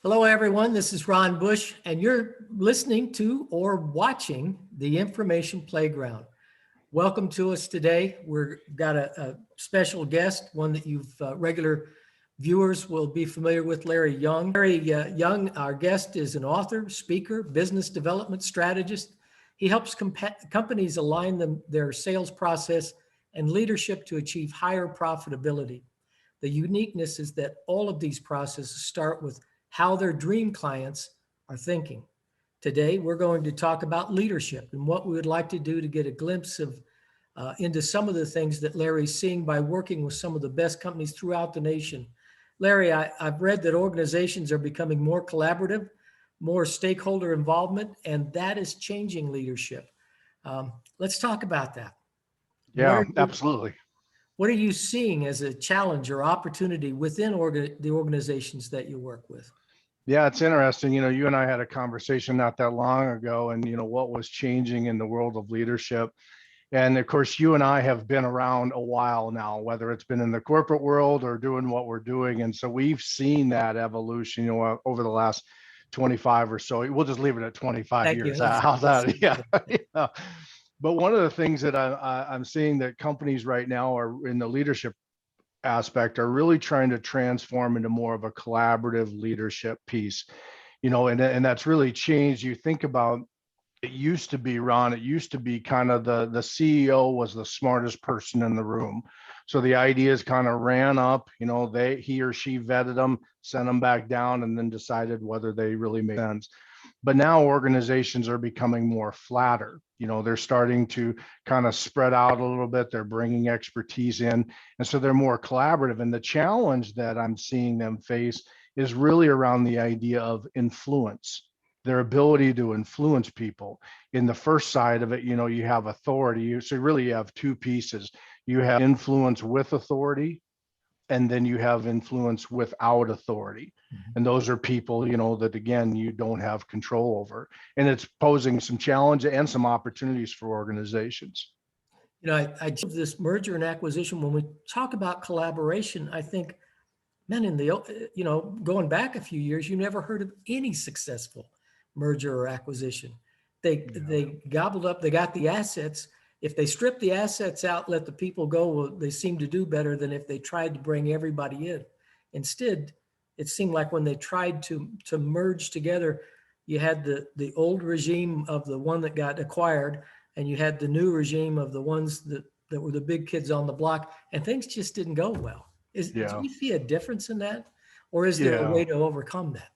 Hello, everyone. This is Ron Bush, and you're listening to or watching the Information Playground. Welcome to us today. We've got a special guest, one that you've regular viewers will be familiar with, Larry Young. Larry Young, our guest, is an author, speaker, business development strategist. He helps companies align their sales process and leadership to achieve higher profitability. The uniqueness is that all of these processes start with how their dream clients are thinking. Today, we're going to talk about leadership and what we would like to do to get a glimpse of into some of the things that Larry's seeing by working with some of the best companies throughout the nation. Larry, I've read that organizations are becoming more collaborative, more stakeholder involvement, and that is changing leadership. Let's talk about that. Yeah, absolutely. What are you seeing as a challenge or opportunity within the organizations that you work with? Yeah, it's interesting. You and I had a conversation not that long ago, and what was changing in the world of leadership. And of course, you and I have been around a while now, whether it's been in the corporate world or doing what we're doing. And so we've seen that evolution, over the last 25 or so. We'll just leave it at 25 Thank years. you. How's that? Yeah. Yeah. But one of the things that I'm seeing that companies right now are in the leadership aspect are really trying to transform into more of a collaborative leadership piece, and that's really changed. You think about it used to be, Ron, it used to be kind of the CEO was the smartest person in the room. So the ideas kind of ran up, he or she vetted them, sent them back down, and then decided whether they really made sense. But now organizations are becoming more flatter. They're starting to kind of spread out a little bit. They're bringing expertise in. And so they're more collaborative. And the challenge that I'm seeing them face is really around the idea of influence, their ability to influence people. In the first side of it, you have authority. So really you have two pieces. You have influence with authority, and then you have influence without authority. And those are people, that again, you don't have control over. And it's posing some challenge and some opportunities for organizations. I this merger and acquisition, when we talk about collaboration, I think, man, going back a few years, you never heard of any successful merger or acquisition. They gobbled up, they got the assets. If they strip the assets out, let the people go, well, they seem to do better than if they tried to bring everybody in. Instead, it seemed like when they tried to merge together, you had the old regime of the one that got acquired, and you had the new regime of the ones that were the big kids on the block, and things just didn't go well. Do Yeah. you see a difference in that? Or is there a Yeah. way to overcome that?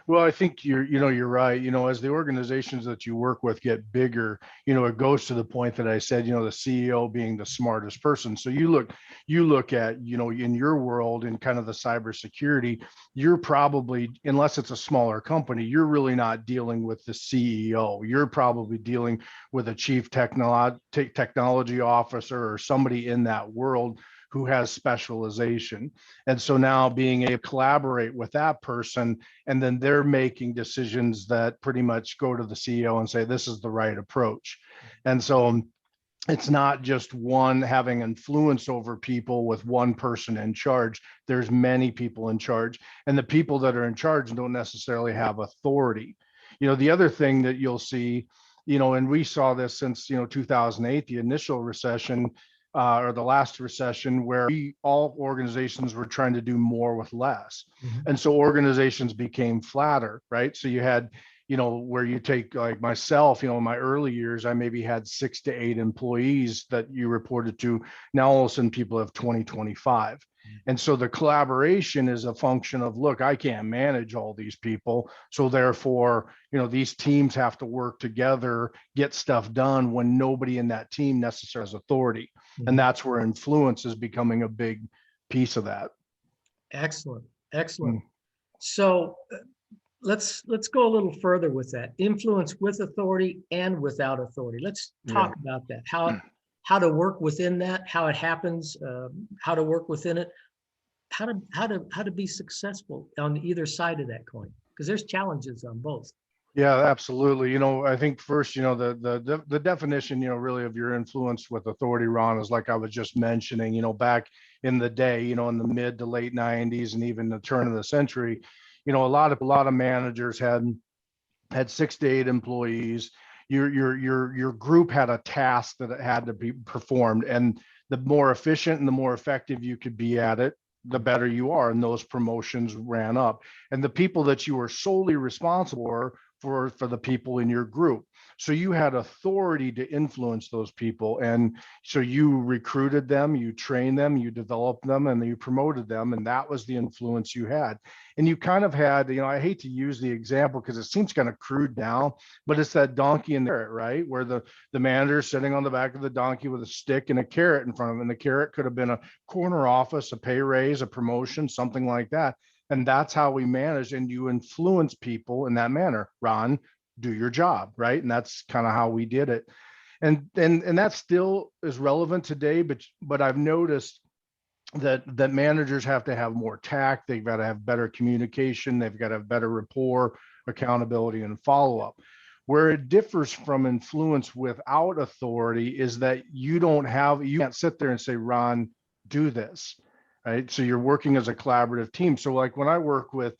Well, I think you're right. As the organizations that you work with get bigger, it goes to the point that I said, the CEO being the smartest person. So you look at, in your world, in kind of the cybersecurity, you're probably, unless it's a smaller company, you're really not dealing with the CEO. You're probably dealing with a chief technology officer or somebody in that world who has specialization. And so now being able to collaborate with that person, and then they're making decisions that pretty much go to the CEO and say, this is the right approach. And so it's not just one having influence over people with one person in charge. There's many people in charge, and the people that are in charge don't necessarily have authority. The other thing that you'll see, and we saw this since 2008, the initial recession, or the last recession, where all organizations were trying to do more with less. And so organizations became flatter, right? So you had, where you take like myself, in my early years, I maybe had 6 to 8 employees that you reported to. Now all of a sudden people have 20, 25. And so the collaboration is a function of, look, I can't manage all these people. So therefore, these teams have to work together, get stuff done when nobody in that team necessarily has authority. And that's where influence is becoming a big piece of that. Excellent. So let's go a little further with that. Influence with authority and without authority. Let's talk about that. How to work within that, how it happens, how to work within it, how to be successful on either side of that coin, because there's challenges on both. Yeah, absolutely. I think first, the definition, really of your influence with authority, Ron, is like I was just mentioning, back in the day, in the mid to late 90s and even the turn of the century, a lot of managers had 6 to 8 employees. Your group had a task that had to be performed, and the more efficient and the more effective you could be at it, the better you are, and those promotions ran up. And the people that you were solely responsible for the people in your group, so you had authority to influence those people, and so you recruited them, you trained them, you developed them, and you promoted them, and that was the influence you had. And you kind of had, I hate to use the example because it seems kind of crude now, but it's that donkey and the carrot, right? Where the manager sitting on the back of the donkey with a stick and a carrot in front of him, and the carrot could have been a corner office, a pay raise, a promotion, something like that. And that's how we manage, and you influence people in that manner. Ron, do your job, right? And that's kind of how we did it. And that still is relevant today, but I've noticed that managers have to have more tact. They've got to have better communication. They've got to have better rapport, accountability, and follow-up. Where it differs from influence without authority is that you can't sit there and say, Ron, do this, right? So you're working as a collaborative team. So like when I work with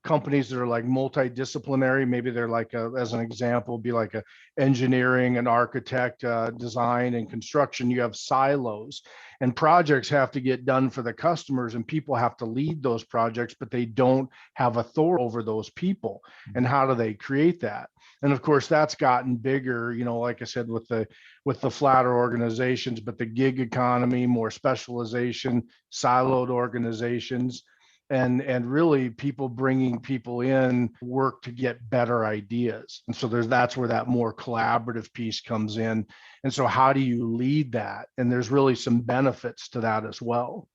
companies that are like multidisciplinary, maybe they're like as an example, be like a engineering and architect, design and construction. You have silos, and projects have to get done for the customers, and people have to lead those projects, but they don't have authority over those people. And how do they create that? And of course, that's gotten bigger, like I said, with the flatter organizations, but the gig economy, more specialization, siloed organizations, and really people bringing people in work to get better ideas. And so that's where that more collaborative piece comes in. And so how do you lead that? And there's really some benefits to that as well.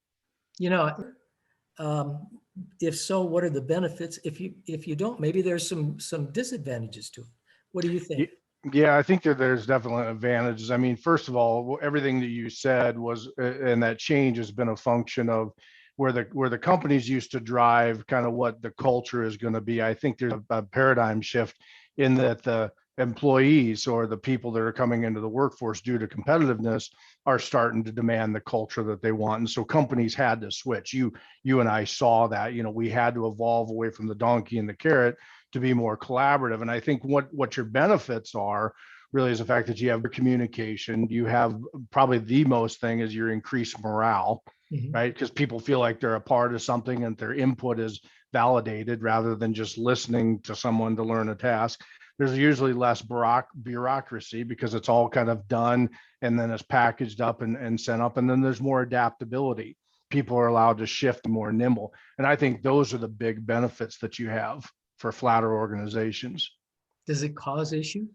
If so, what are the benefits? If you don't, maybe there's some disadvantages to it. What do you think? Yeah, I think there's definitely advantages. I mean, first of all, everything that you said was, and that change has been a function of where the companies used to drive kind of what the culture is going to be. I think there's a paradigm shift in that the employees or the people that are coming into the workforce due to competitiveness are starting to demand the culture that they want. And so companies had to switch. You and I saw that, we had to evolve away from the donkey and the carrot to be more collaborative. And I think what your benefits are really is the fact that you have communication. You have probably the most thing is your increased morale, right? Because people feel like they're a part of something and their input is validated rather than just listening to someone to learn a task. There's usually less bureaucracy because it's all kind of done and then it's packaged up and sent up. And then there's more adaptability. People are allowed to shift, more nimble. And I think those are the big benefits that you have for flatter organizations. Does it cause issues?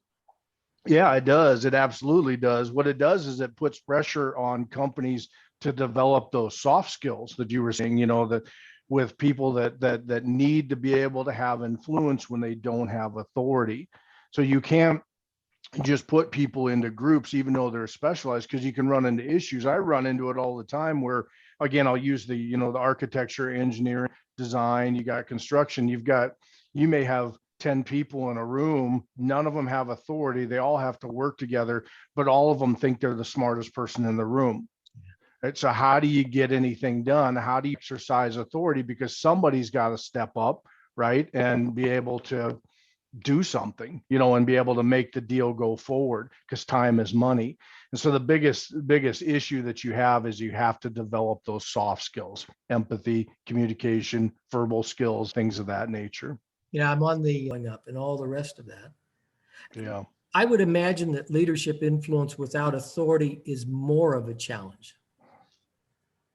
Yeah, it does. It absolutely does. What it does is it puts pressure on companies to develop those soft skills that you were saying, that with people that need to be able to have influence when they don't have authority. So you can't just put people into groups, even though they're specialized, because you can run into issues. I run into it all the time where, again, I'll use the architecture, engineering, design, you got construction, you may have 10 people in a room, none of them have authority. They all have to work together, but all of them think they're the smartest person in the room. Right? So how do you get anything done? How do you exercise authority? Because somebody's got to step up, right? And be able to do something, and be able to make the deal go forward, because time is money. And so the biggest issue that you have is you have to develop those soft skills, empathy, communication, verbal skills, things of that nature. I'm on the going up and all the rest of that. Yeah. I would imagine that leadership influence without authority is more of a challenge.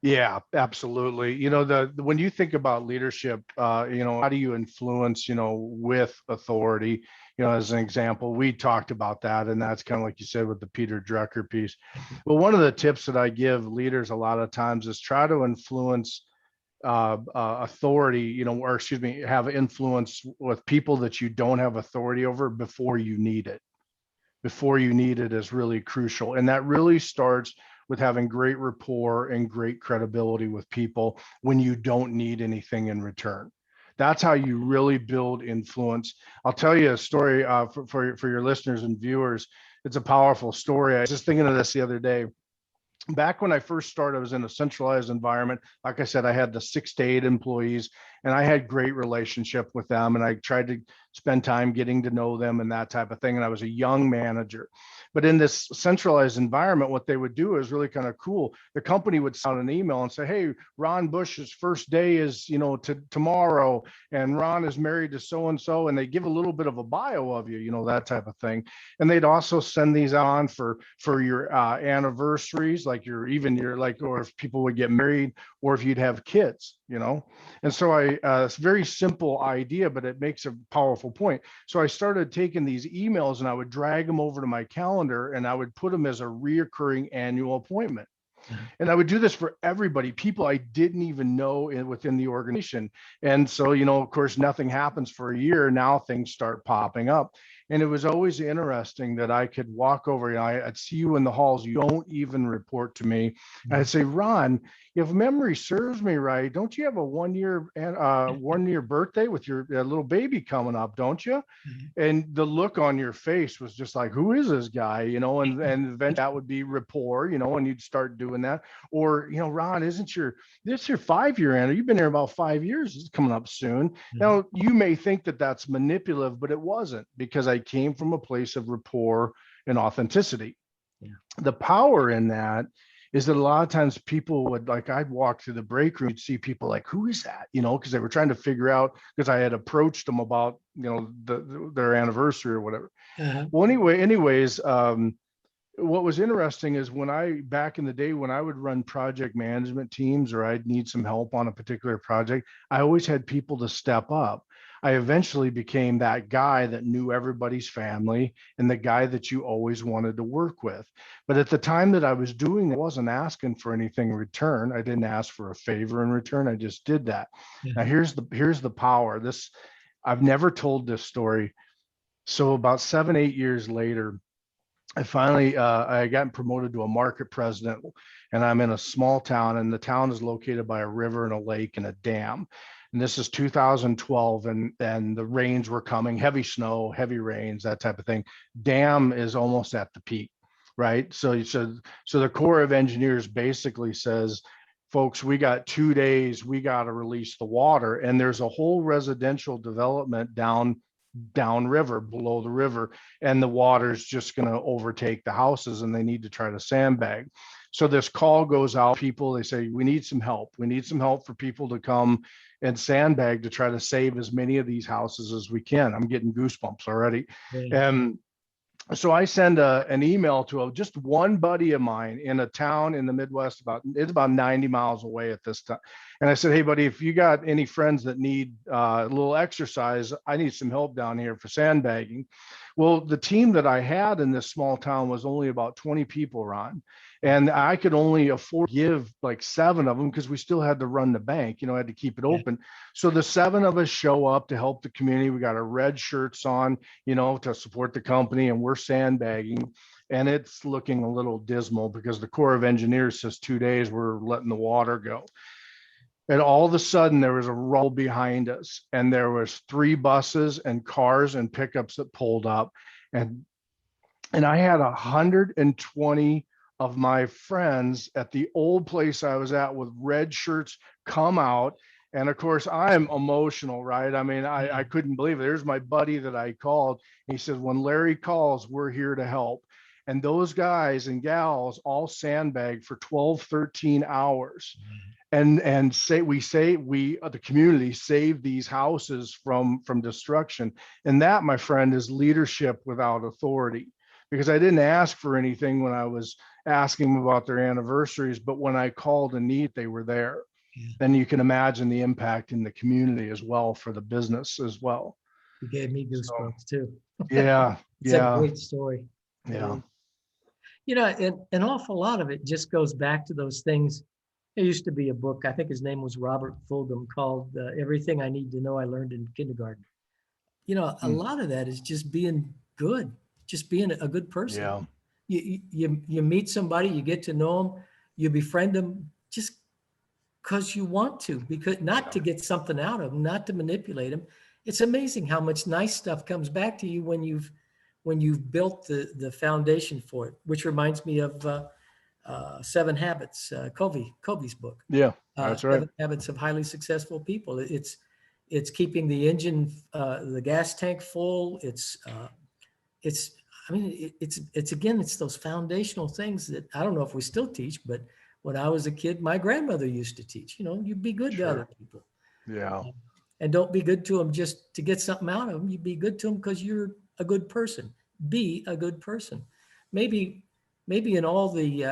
Yeah, absolutely. When you think about leadership, how do you influence, with authority? As an example, we talked about that, and that's kind of like you said with the Peter Drucker piece. Well, one of the tips that I give leaders a lot of times is try to influence authority, or excuse me, have influence with people that you don't have authority over before you need it. Before you need it is really crucial. And that really starts with having great rapport and great credibility with people when you don't need anything in return. That's how you really build influence. I'll tell you a story for your listeners and viewers. It's a powerful story. I was just thinking of this the other day. back when I first started, I was in a centralized environment. Like I said, I had the 6 to 8 employees, and I had great relationship with them. And I tried to spend time getting to know them and that type of thing. And I was a young manager. But in this centralized environment, what they would do is really kind of cool. The company would send an email and say, "Hey, Ron Bush's first day is, tomorrow, and Ron is married to so and so," and they give a little bit of a bio of you, that type of thing. And they'd also send these on for your anniversaries, like your like, or if people would get married, or if you'd have kids. And so it's a very simple idea, but it makes a powerful point. So I started taking these emails and I would drag them over to my calendar, and I would put them as a reoccurring annual appointment. And I would do this for everybody, people I didn't even know within the organization. And so, of course, nothing happens for a year. Now things start popping up. And it was always interesting that I could walk over, I'd see you in the halls. You don't even report to me. I'd say, "Ron, if memory serves me right, don't you have a 1 year birthday with your little baby coming up, don't you?" And the look on your face was just like, "Who is this guy?" And eventually that would be rapport, and you'd start doing that. Or, "Ron, this your 5 year anniversary? You've been here about 5 years. It's coming up soon." Now, you may think that that's manipulative, but it wasn't, because I came from a place of rapport and authenticity. Yeah. The power in that is that a lot of times people would, like, I'd walk through the break room, you'd see people like, "Who is that?" Because they were trying to figure out, because I had approached them about, their anniversary or whatever. Well, anyways, what was interesting is back in the day, when I would run project management teams, or I'd need some help on a particular project, I always had people to step up. I eventually became that guy that knew everybody's family and the guy that you always wanted to work with. But at the time that I was doing it, I wasn't asking for anything in return. I didn't ask for a favor in return. I just did that. Now, here's the power. I've never told this story. So about 7, 8 years later, I got promoted to a market president, and I'm in a small town, and the town is located by a river and a lake and a dam. And this is 2012, and the rains were coming, heavy snow, heavy rains, that type of thing. Dam is almost at the peak, right? So the Corps of Engineers basically says, "Folks, we got 2 days, we got to release the water." And there's a whole residential development downriver, below the river, and the water's just going to overtake the houses, and they need to try to sandbag. So this call goes out, people, they say, "We need some help. We need some help for people to come and sandbag to try to save as many of these houses as we can." I'm getting goosebumps already. And so I send an email to just one buddy of mine in a town in the Midwest, it's about 90 miles away at this time. And I said, "Hey, buddy, if you got any friends that need a little exercise, I need some help down here for sandbagging." Well, the team that I had in this small town was only about 20 people, Ron. And I could only afford to give like 7 of them, because we still had to run the bank, I had to keep it open. So the 7 of us show up to help the community. We got our red shirts on, to support the company, and we're sandbagging. And it's looking a little dismal, because the Corps of Engineers says 2 days, we're letting the water go. And all of a sudden there was a roll behind us, and there was 3 buses and cars and pickups that pulled up. And I had 120 of my friends at the old place I was at with red shirts come out. And of course, I'm emotional, right? I mean, I couldn't believe it. There's my buddy that I called. He says, "When Larry calls, we're here to help." And those guys and gals all sandbagged for 12, 13 hours. And the community saved these houses from destruction. And that, my friend, is leadership without authority. Because I didn't ask for anything when I was asking them about their anniversaries, but when I called a need, they were there. And you can imagine the impact in the community as well, for the business as well. You gave me goosebumps too. Yeah. It's a great story. Yeah. An awful lot of it just goes back to those things. There used to be a book, I think his name was Robert Fulghum, called Everything I Need to Know I Learned in Kindergarten. A lot of that is just being good, just being a good person. Yeah. You meet somebody, you get to know them, you befriend them just because you want to, because not to get something out of them, not to manipulate them. It's amazing how much nice stuff comes back to you when you've built the foundation for it. Which reminds me of Seven Habits, Covey's book, Yeah, that's right. 7 Habits of Highly Successful People. It's keeping the engine, the gas tank full. It's I mean, it's again, it's those foundational things that I don't know if we still teach, but when I was a kid, my grandmother used to teach. You be good to other Sure. people, Yeah. and don't be good to them just to get something out of them. You be good to them because you're a good person. Be a good person. Maybe, maybe in all the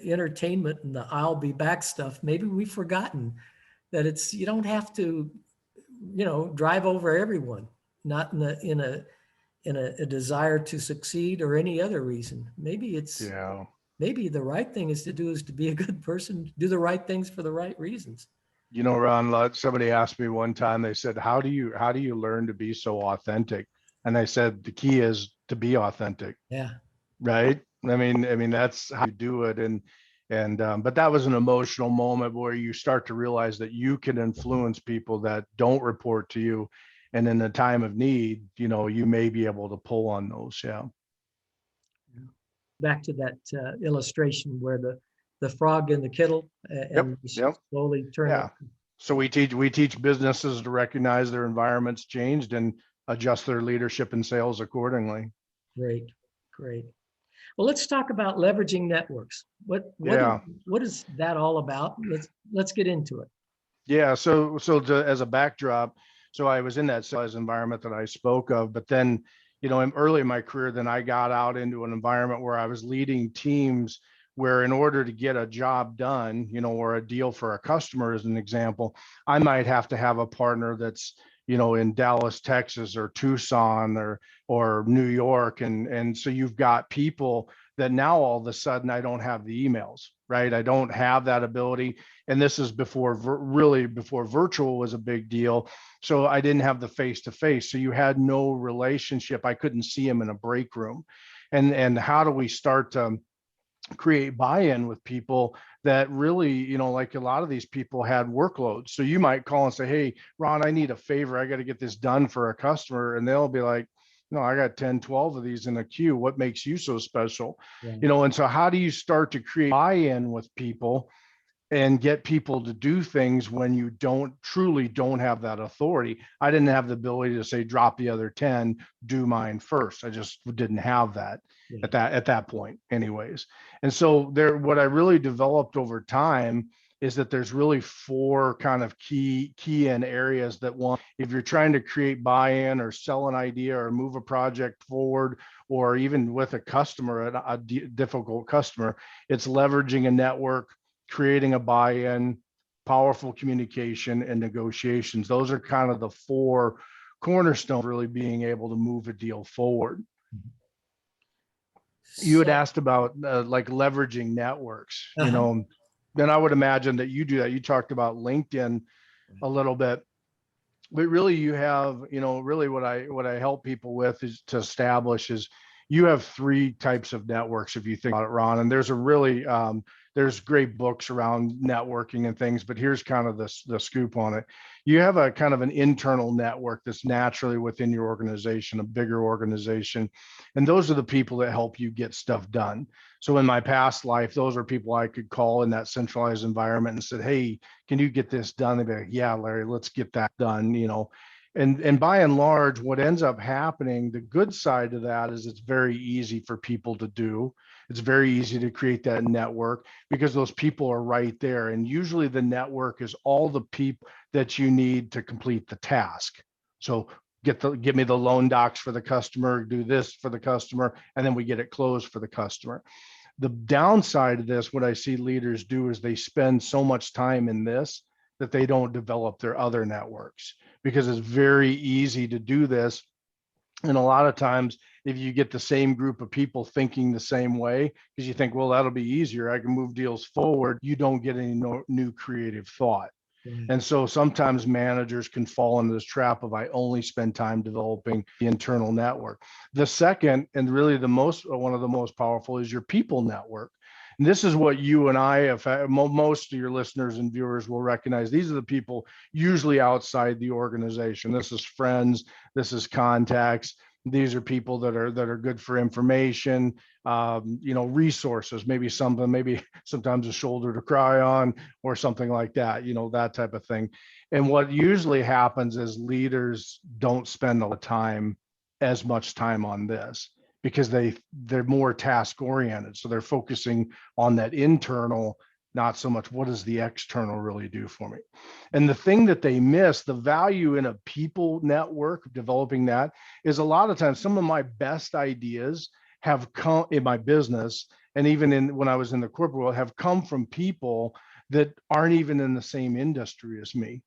entertainment and the "I'll be back" stuff, maybe we've forgotten that you don't have to, drive over everyone. Not in a desire to succeed or any other reason. Yeah. Maybe the right thing is to be a good person, do the right things for the right reasons. Ron, somebody asked me one time, they said, how do you learn to be so authentic? And I said, the key is to be authentic, Yeah. right? I mean, that's how you do it. But that was an emotional moment where you start to realize that you can influence people that don't report to you. And in a time of need, you may be able to pull on those. Yeah. Back to that illustration where the frog in the kettle, Yep. and you Yep. slowly turn it. Yeah. So we teach businesses to recognize their environments changed and adjust their leadership and sales accordingly. Great, great. Well, let's talk about leveraging networks. Yeah. What is that all about? Let's get into it. Yeah. As a backdrop, so I was in that sales environment that I spoke of, but then, early in my career, then I got out into an environment where I was leading teams where in order to get a job done, or a deal for a customer, as an example, I might have to have a partner that's, in Dallas, Texas, or Tucson, or New York. And so you've got people that now all of a sudden I don't have the emails, right? I don't have that ability. And this is really before virtual was a big deal. So I didn't have the face to face. So you had no relationship. I couldn't see him in a break room. And how do we start to create buy-in with people that really, like a lot of these people had workloads. So you might call and say, hey, Ron, I need a favor. I got to get this done for a customer. And they'll be like, no, I got 10, 12 of these in a queue. What makes you so special? Yeah. And so how do you start to create buy-in with people and get people to do things when you truly don't have that authority? I didn't have the ability to say, drop the other 10, do mine first. I just didn't have that Yeah. at that point anyways. And so what I really developed over time is that there's really four kind of key in areas that one, if you're trying to create buy-in or sell an idea or move a project forward, or even with a customer, a difficult customer, it's leveraging a network, creating a buy-in, powerful communication, and negotiations. Those are kind of the four cornerstones really being able to move a deal forward. You had So, asked about like leveraging networks, uh-huh. then I would imagine that you do that. You talked about LinkedIn a little bit, but really you have, really what I help people with is to establish is you have three types of networks, if you think about it, Ron. And there's great books around networking and things, but here's kind of the scoop on it. You have a kind of an internal network that's naturally within your organization, a bigger organization. And those are the people that help you get stuff done. So in my past life, those are people I could call in that centralized environment and said, hey, can you get this done? They'd be like, yeah, Larry, let's get that done, And by and large, what ends up happening, the good side of that is it's very easy for people to do. It's very easy to create that network because those people are right there. And usually the network is all the people that you need to complete the task. So give me the loan docs for the customer, do this for the customer, and then we get it closed for the customer. The downside of this, what I see leaders do is they spend so much time in this that they don't develop their other networks, because it's very easy to do this. And a lot of times, if you get the same group of people thinking the same way, because you think, well, that'll be easier, I can move deals forward, you don't get any new creative thought. Right. And so sometimes managers can fall into this trap of I only spend time developing the internal network. The second, and really one of the most powerful, is your people network. And this is what you and I have, most of your listeners and viewers will recognize. These are the people usually outside the organization. This is friends, this is contacts, These are people that are good for information, resources, maybe something, maybe sometimes a shoulder to cry on or something like that, that type of thing. And what usually happens is leaders don't spend a lot of time, as much time on this, because they're more task oriented. So they're focusing on that internal, not so much what does the external really do for me. And the thing that they miss, the value in a people network, developing that, is a lot of times some of my best ideas have come in my business, and even in when I was in the corporate world, have come from people that aren't even in the same industry as me.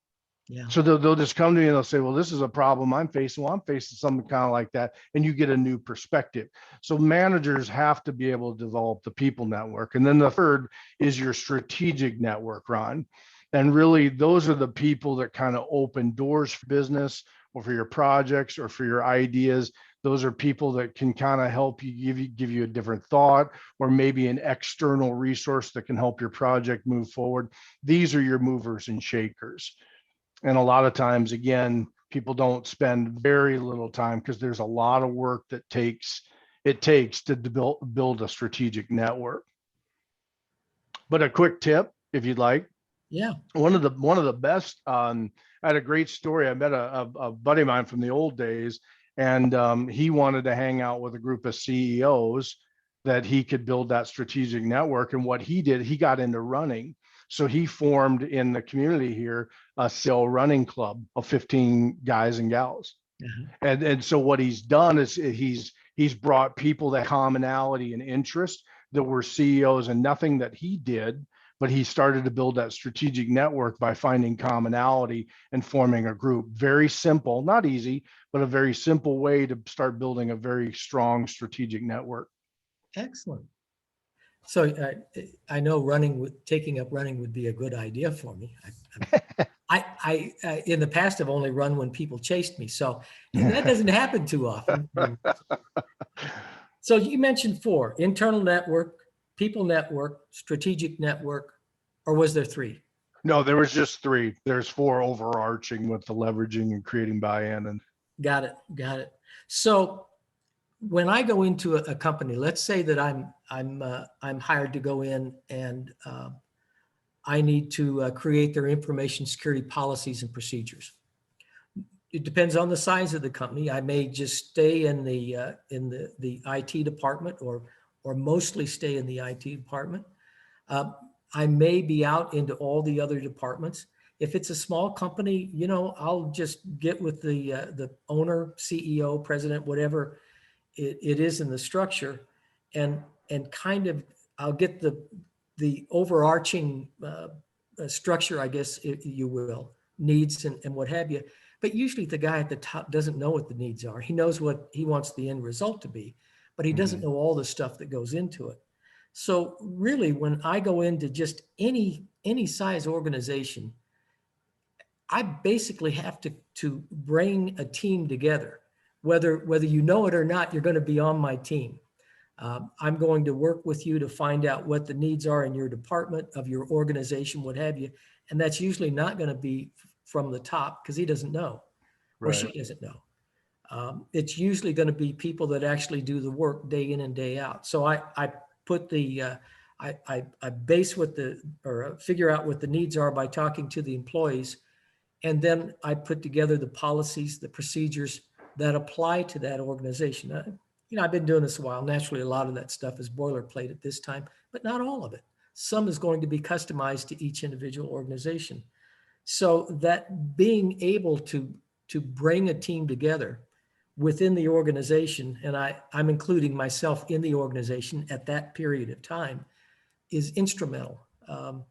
Yeah. So they'll just come to me and they'll say, well, this is a problem I'm facing. Well, I'm facing something kind of like that. And you get a new perspective. So managers have to be able to develop the people network. And then the third is your strategic network, Ron. And really, those are the people that kind of open doors for business or for your projects or for your ideas. Those are people that can kind of help you, give you a different thought, or maybe an external resource that can help your project move forward. These are your movers and shakers. And a lot of times, again, people don't spend very little time because there's a lot of work that it takes to build a strategic network. But a quick tip, if you'd like. Yeah. One of the best, I had a great story. I met a buddy of mine from the old days, and he wanted to hang out with a group of CEOs that he could build that strategic network. And what he did, he got into running. So he formed in the community here a SEAL running club of 15 guys and gals. Uh-huh. And so what he's done is he's brought people that commonality and interest that were CEOs, and nothing that he did, but he started to build that strategic network by finding commonality and forming a group. Very simple, not easy, but a very simple way to start building a very strong strategic network. Excellent. So I know taking up running would be a good idea for me. I in the past have only run when people chased me, so that doesn't happen too often. So you mentioned 4: internal network, people network, strategic network, or was there 3? No, there was just 3. There's 4 overarching with the leveraging and creating buy-in. And Got it. So when I go into a company, let's say that I'm hired to go in and I need to create their information security policies and procedures. It depends on the size of the company. I may just stay in the IT department, or mostly stay in the IT department. I may be out into all the other departments. If it's a small company, I'll just get with the owner, CEO, president, whatever it is in the structure, and kind of I'll get the overarching structure, I guess, if you will, needs and what have you. But usually the guy at the top doesn't know what the needs are. He knows what he wants the end result to be, but he doesn't know all the stuff that goes into it. So really, when I go into just any size organization, I basically have to bring a team together. Whether you know it or not, you're going to be on my team. I'm going to work with you to find out what the needs are in your department, of your organization, what have you. And that's usually not going to be from the top, because he doesn't know, or she doesn't know. It's usually going to be people that actually do the work day in and day out. So I put I base or figure out what the needs are by talking to the employees. And then I put together the policies, the procedures that apply to that organization. I've been doing this a while. Naturally, a lot of that stuff is boilerplate at this time, but not all of it. Some is going to be customized to each individual organization. So that being able to bring a team together within the organization, and I'm including myself in the organization at that period of time, is instrumental. And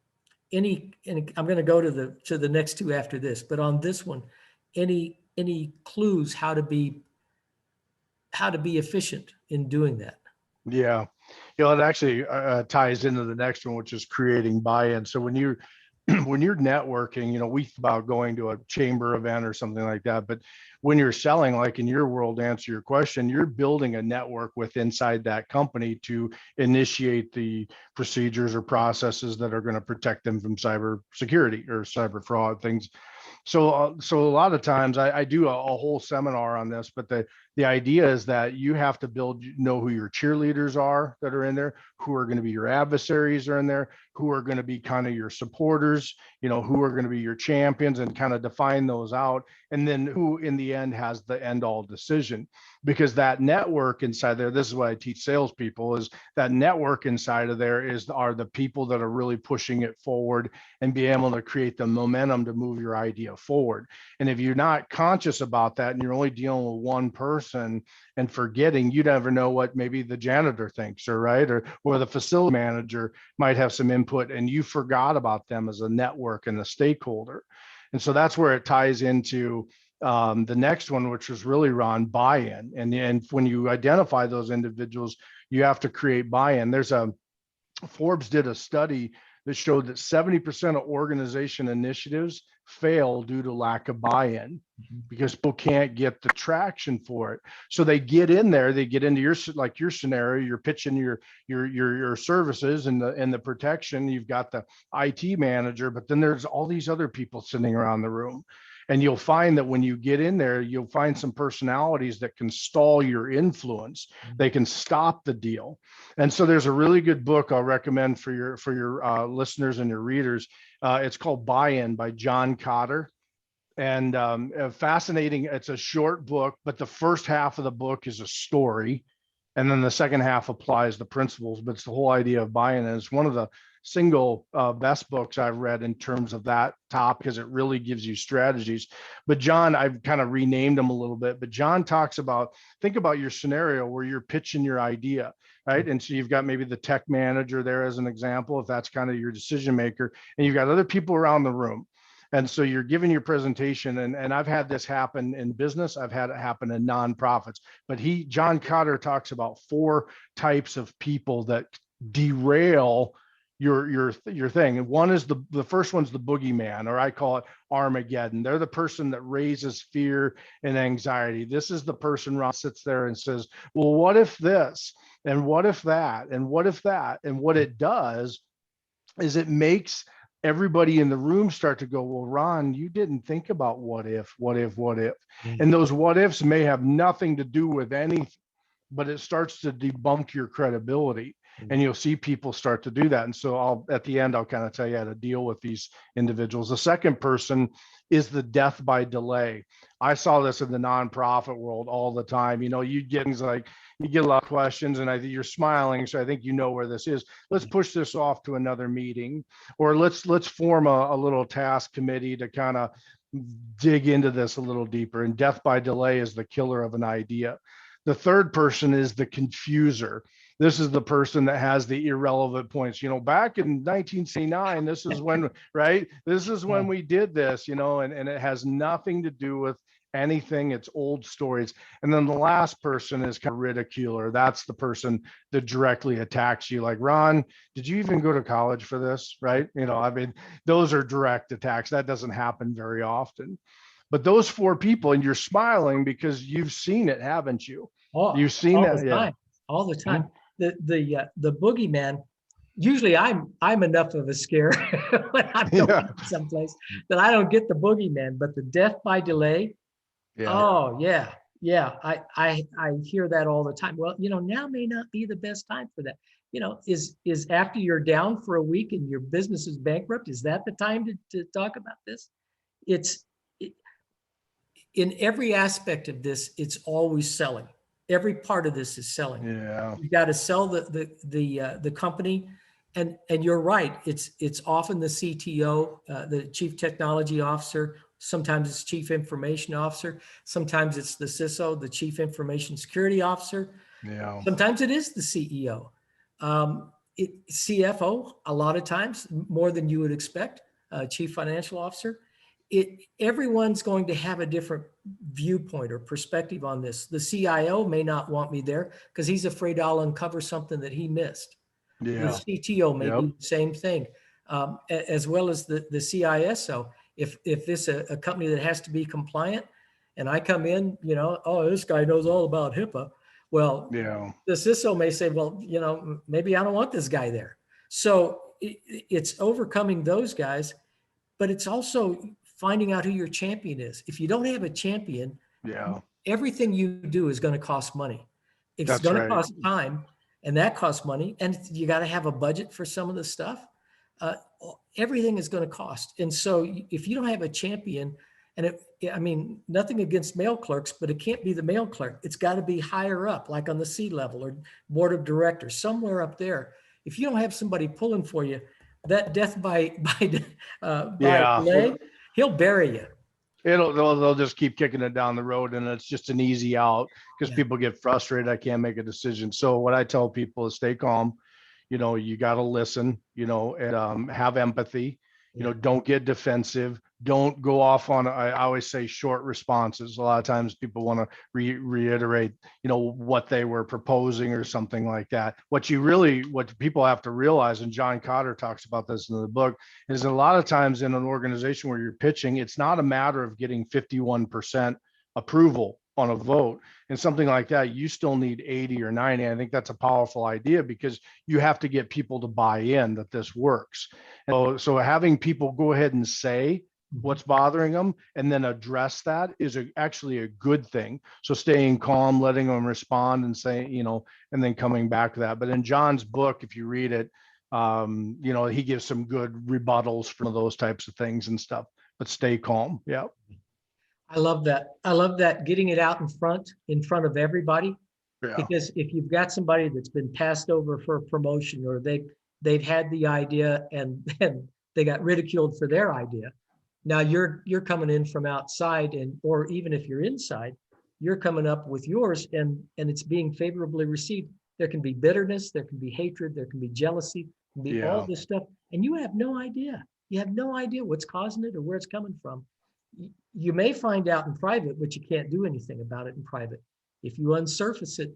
I'm going to go to the next 2 after this, but on this one, any clues how to be efficient in doing that? Yeah, it actually ties into the next one, which is creating buy-in. So when you're when you're networking, we think about going to a chamber event or something like that, but when you're selling, like in your world, to answer your question, you're building a network with inside that company to initiate the procedures or processes that are going to protect them from cyber security or cyber fraud things. So a lot of times I do a whole seminar on this, but the idea is that you have to know who your cheerleaders are that are in there, who are going to be your adversaries are in there, who are going to be kind of your supporters, who are going to be your champions, and kind of define those out. And then who in the end has the end all decision, because that network inside there, this is what I teach salespeople, is that network inside of there are the people that are really pushing it forward and be able to create the momentum to move your idea forward. And if you're not conscious about that and you're only dealing with one person and forgetting, you never know what maybe the janitor thinks, or the facility manager might have some input, and you forgot about them as a network and a stakeholder. And so that's where it ties into the next one, which was really Ron, buy-in. And when you identify those individuals, you have to create buy-in. Forbes did a study that showed that 70% of organization initiatives fail due to lack of buy-in, because people can't get the traction for it. So they get in there, they get into your scenario, you're pitching your services and the protection. You've got the IT manager, but then there's all these other people sitting around the room. And you'll find that when you get in there, you'll find some personalities that can stall your influence. They can stop the deal. And so there's a really good book I'll recommend for your listeners and your readers. It's called Buy-In by John Cotter. And fascinating. It's a short book, but the first half of the book is a story. And then the second half applies the principles, but it's the whole idea of buy-in. And it's one of the single best books I've read in terms of that topic, because it really gives you strategies. But John, I've kind of renamed him a little bit, but John talks about, think about your scenario where you're pitching your idea, right? And so you've got maybe the tech manager there as an example, if that's kind of your decision maker, and you've got other people around the room. And so you're giving your presentation, and I've had this happen in business. I've had it happen in nonprofits, but John Cotter talks about 4 types of people that derail your thing. And one is the first one's the boogeyman, or I call it Armageddon. They're the person that raises fear and anxiety. This is the person Ron sits there and says, well, what if this? And what if that? And what if that? And what it does is it makes everybody in the room start to go, well, Ron, you didn't think about what if. And those what ifs may have nothing to do with anything, but it starts to debunk your credibility. And you'll see people start to do that. And so at the end, I'll kind of tell you how to deal with these individuals. The second person is the death by delay. I saw this in the nonprofit world all the time. You get things like, you get a lot of questions, and I think you're smiling, so I think you know where this is. Let's push this off to another meeting, or let's form a little task committee to kind of dig into this a little deeper. And death by delay is the killer of an idea. The third person is the confuser. This is the person that has the irrelevant points. Back in 1969, this is when, right? This is when we did this, and it has nothing to do with anything. It's old stories. And then the last person is kind of ridiculer. That's the person that directly attacks you. Like, Ron, did you even go to college for this? Right? Those are direct attacks. That doesn't happen very often. But those 4 people, and you're smiling because you've seen it, haven't you? You've seen all that, the time, all the time. The boogeyman. Usually, I'm enough of a scare when I'm going someplace that I don't get the boogeyman. But the death by delay. Yeah. Oh yeah. I hear that all the time. Well, now may not be the best time for that. Is after you're down for a week and your business is bankrupt, is that the time to talk about this? In every aspect of this, it's always selling. Every part of this is selling. Yeah. You got to sell the company, and you're right. It's often the CTO, the chief technology officer. Sometimes it's chief information officer. Sometimes it's the CISO, the chief information security officer. Yeah. Sometimes it is the CEO, CFO. A lot of times, more than you would expect. Chief financial officer. Everyone's going to have a different viewpoint or perspective on this. The CIO may not want me there because he's afraid I'll uncover something that he missed. Yeah. The CTO may do the same thing, as well as the CISO. If this a company that has to be compliant, and I come in, oh, this guy knows all about HIPAA. Well, the CISO may say, well, maybe I don't want this guy there. So it's overcoming those guys, but it's also finding out who your champion is. If you don't have a champion, Yeah, everything you do is going to cost money. It's that's going to right. cost time, and that costs money. And you got to have a budget for some of the stuff. Uh, Everything is going to cost. And so if you don't have a champion, and I mean, nothing against mail clerks, but it can't be the mail clerk. It's got to be higher up, like on the C level or board of directors, somewhere up there. If you don't have somebody pulling for you, that death by Yeah. delay, he'll bury you. They'll just keep kicking it down the road, and it's just an easy out because Yeah. people get frustrated. I can't make a decision. So what I tell people is stay calm. You got to listen, and have empathy. Yeah. Don't get defensive. Don't go off on, I always say, short responses. A lot of times people want to reiterate, what they were proposing or something like that. What people have to realize, and John Cotter talks about this in the book, is a lot of times in an organization where you're pitching, it's not a matter of getting 51% approval on a vote and something like that. You still need 80 or 90. I think that's a powerful idea because you have to get people to buy in that this works. So having people go ahead and say what's bothering them and then address that is actually a good thing. So staying calm, letting them respond and saying, and then coming back to that. But in John's book, if you read it, he gives some good rebuttals for those types of things and stuff, but stay calm. Yeah. I love that. I love that, getting it out in front of everybody. Yeah. Because if you've got somebody that's been passed over for a promotion, or they've had the idea and they got ridiculed for their idea. Now you're coming in from outside, or even if you're inside, you're coming up with yours, and it's being favorably received. There can be bitterness, there can be hatred, there can be jealousy, can be all this stuff, and you have no idea. You have no idea what's causing it or where it's coming from. You may find out in private, but you can't do anything about it in private. If you unsurface it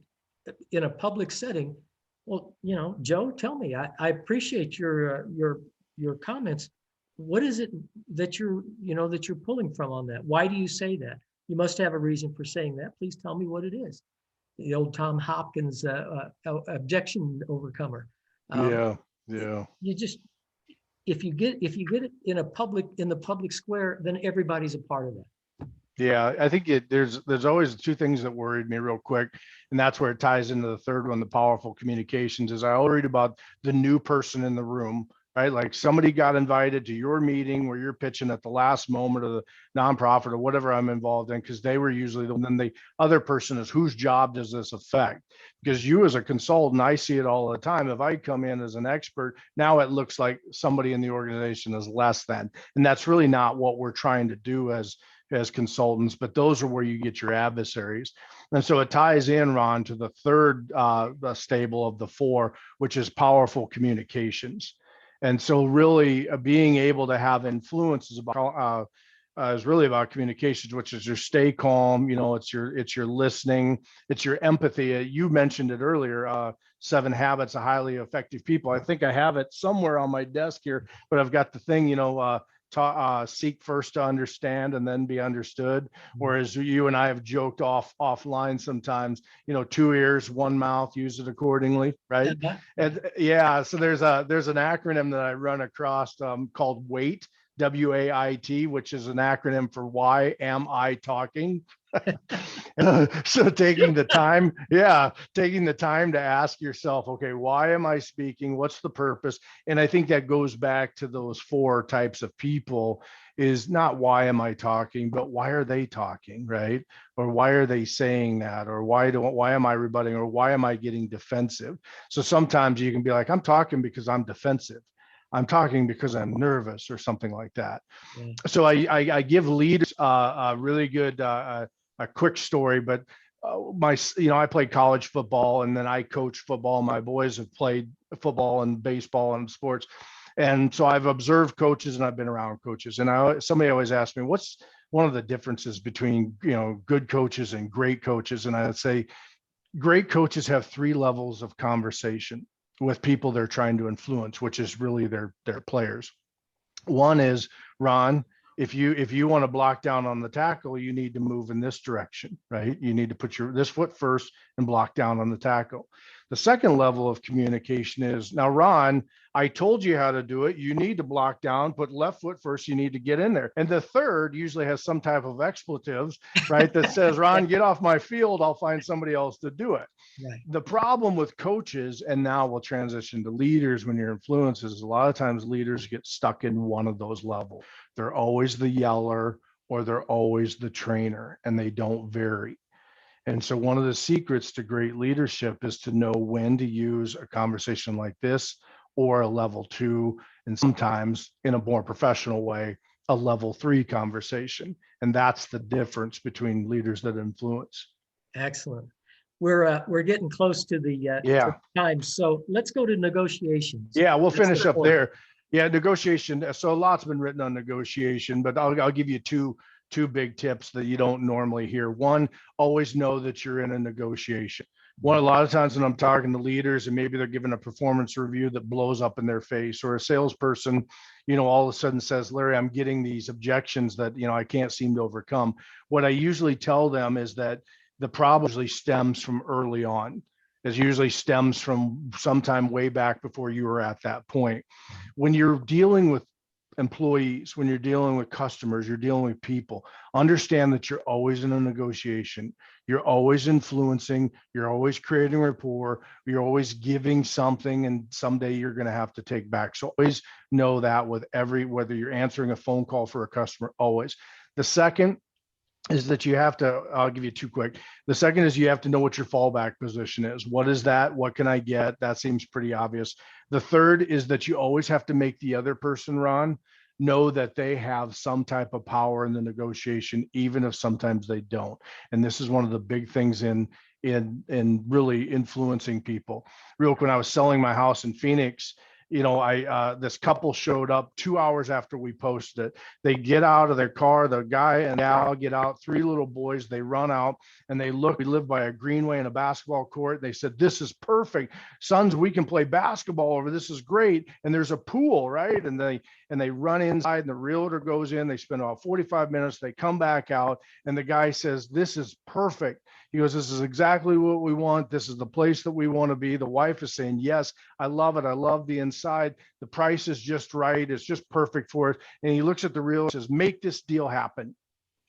in a public setting, well, Joe, tell me. I appreciate your comments. What is it that you're pulling from on that? Why do you say that? You must have a reason for saying that. Please tell me what it is. The old Tom Hopkins objection overcomer. Yeah. You just, if you get it in the public square, then everybody's a part of that. Yeah, I think there's always two things that worried me real quick, and that's where it ties into the third one, the powerful communications. Is I all read about the new person in the room, right? Like somebody got invited to your meeting where you're pitching at the last moment of the nonprofit or whatever I'm involved in, because they were usually then the other person is, whose job does this affect? Because you as a consultant, I see it all the time. If I come in as an expert, now it looks like somebody in the organization is less than, and that's really not what we're trying to do as consultants, but those are where you get your adversaries. And so it ties in, Ron, to the third stable of the four, which is powerful communications. And so really being able to have influence is really about communications, which is your stay calm, it's your listening, it's your empathy. You mentioned it earlier, 7 Habits of Highly Effective People. I think I have it somewhere on my desk here, but I've got the thing, seek first to understand and then be understood. Whereas you and I have joked offline sometimes, 2 ears, 1 mouth, use it accordingly, right? And yeah, so there's an acronym that I run across called WAIT, WAIT, which is an acronym for Why Am I Talking? So taking the time to ask yourself, okay, why am I speaking? What's the purpose? And I think that goes back to those 4 types of people, is not why am I talking, but why are they talking, right? Or why are they saying that? Or why am I rebutting? Or why am I getting defensive? So sometimes you can be like, I'm talking because I'm defensive. I'm talking because I'm nervous or something like that. Yeah. So I give leaders a really good, a quick story, but I played college football and then I coach football. My boys have played football and baseball and sports. And so I've observed coaches and I've been around coaches. And somebody always asks me, what's one of the differences between, good coaches and great coaches? And I would say great coaches have 3 levels of conversation with people they're trying to influence, which is really their players. One is, Ron, if you want to block down on the tackle, you need to move in this direction, right? You need to put this foot first and block down on the tackle. The second level of communication is, now, Ron, I told you how to do it. You need to block down, put left foot first. You need to get in there. And the third usually has some type of expletives, right? That says, Ron, get off my field. I'll find somebody else to do it. Right. The problem with coaches, and now we'll transition to leaders when you're influencers, is a lot of times leaders get stuck in one of those levels. They're always the yeller or they're always the trainer, and they don't vary. And so one of the secrets to great leadership is to know when to use a conversation like this or a level 2, and sometimes in a more professional way, a level 3 conversation. And that's the difference between leaders that influence. Excellent. We're getting close to the time, so let's go to negotiations. Yeah, we'll finish up there. Yeah, negotiation. So a lot's been written on negotiation, but I'll give you two big tips that you don't normally hear. One, always know that you're in a negotiation. A lot of times when I'm talking to leaders and maybe they're giving a performance review that blows up in their face, or a salesperson, all of a sudden says, Larry, I'm getting these objections that, I can't seem to overcome. What I usually tell them is that the problem usually stems from early on. It usually stems from sometime way back before you were at that point. When you're dealing with employees, when you're dealing with customers, you're dealing with people, understand that you're always in a negotiation. You're always influencing, you're always creating rapport, you're always giving something, and someday you're going to have to take back. So always know that with whether you're answering a phone call for a customer, always. The second is that you have to, I'll give you two quick. The second is you have to know what your fallback position is. What is that? What can I get? That seems pretty obvious. The third is that you always have to make the other person, Ron, know that they have some type of power in the negotiation, even if sometimes they don't. And this is one of the big things in really influencing people. Real quick, when I was selling my house in Phoenix, this couple showed up 2 hours after we posted it. They get out of their car, the guy and gal get out, 3 little boys, they run out and they look, we live by a greenway and a basketball court. They said, this is perfect. Sons, we can play basketball over. This is great. And there's a pool, right? And they run inside and the realtor goes in, they spend about 45 minutes, they come back out and the guy says, this is perfect. He goes, this is exactly what we want. This is the place that we want to be. The wife is saying, yes, I love it. I love the inside. The price is just right. It's just perfect for us. And he looks at the realtor and says, make this deal happen.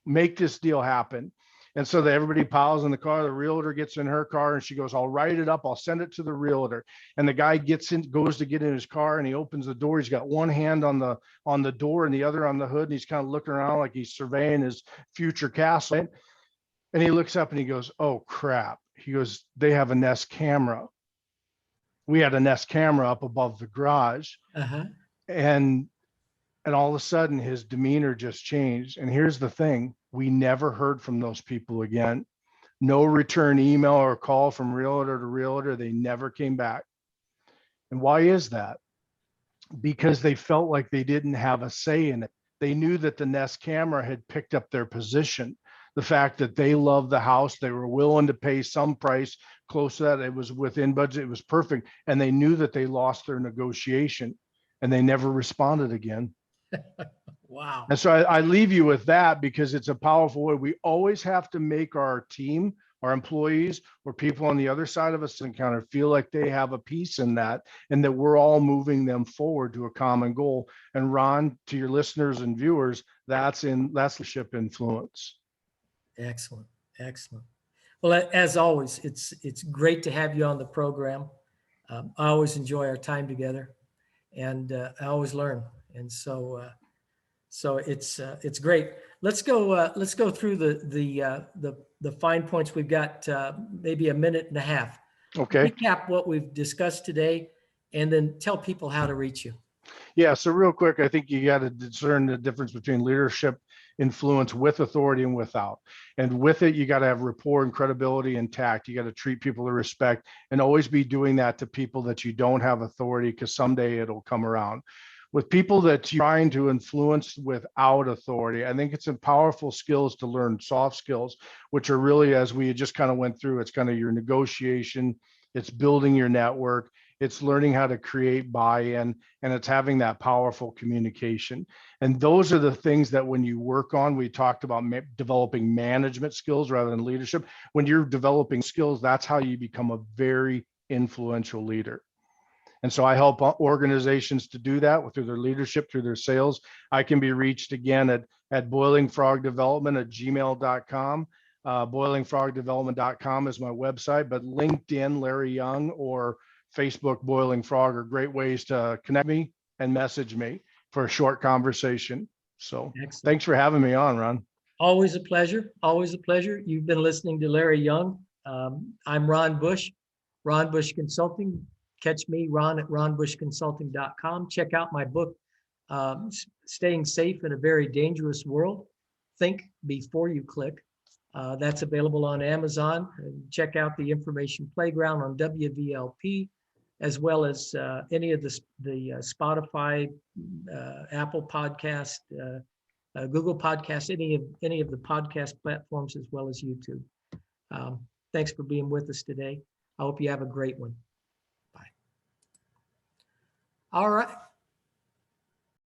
Make this deal happen. And so everybody piles in the car. The realtor gets in her car and she goes, I'll write it up. I'll send it to the realtor. And the guy goes to get in his car and he opens the door. He's got one hand on the door and the other on the hood. And he's kind of looking around like he's surveying his future castle. And he looks up and he goes, oh, crap. He goes, they have a Nest camera. We had a Nest camera up above the garage. Uh-huh. And all of a sudden, his demeanor just changed. And here's the thing. We never heard from those people again. No return email or call from realtor to realtor. They never came back. And why is that? Because they felt like they didn't have a say in it. They knew that the Nest camera had picked up their position. The fact that they loved the house, they were willing to pay some price close to that. It was within budget. It was perfect. And they knew that they lost their negotiation and they never responded again. Wow. And so I leave you with that because it's a powerful way. We always have to make our team, our employees, or people on the other side of us encounter feel like they have a piece in that and that we're all moving them forward to a common goal. And Ron, to your listeners and viewers, that's leadership influence. Excellent. Excellent. Well, as always, it's great to have you on the program. I always enjoy our time together, and I always learn. And so it's great. Let's go through the fine points. We've got maybe a minute and a half. Okay. Recap what we've discussed today, and then tell people how to reach you. Yeah. So real quick, I think you got to discern the difference between leadership influence with authority and without. And with it, you got to have rapport and credibility and tact. You got to treat people with respect and always be doing that to people that you don't have authority, because someday it'll come around. With people that you're trying to influence without authority, I think it's some powerful skills to learn, soft skills, which are really, as we just kind of went through, it's kind of your negotiation, it's building your network, it's learning how to create buy-in, and it's having that powerful communication. And those are the things that when you work on, we talked about developing management skills rather than leadership. When you're developing skills, that's how you become a very influential leader. And so I help organizations to do that through their leadership, through their sales. I can be reached again at boilingfrogdevelopment@gmail.com. Boilingfrogdevelopment.com is my website, but LinkedIn, Larry Young, or Facebook, Boiling Frog are great ways to connect me and message me for a short conversation. So Excellent. thanks for having me on, Ron. Always a pleasure. Always a pleasure. You've been listening to Larry Young. I'm Ron Bush, Ron Bush Consulting. Catch me, Ron, at ronbushconsulting.com. Check out my book, Staying Safe in a Very Dangerous World. Think Before You Click. That's available on Amazon. Check out the Information Playground on WVLP, as well as any of the Spotify, Apple Podcast, Google Podcast, any of the podcast platforms, as well as YouTube. Thanks for being with us today. I hope you have a great one. Bye. All right.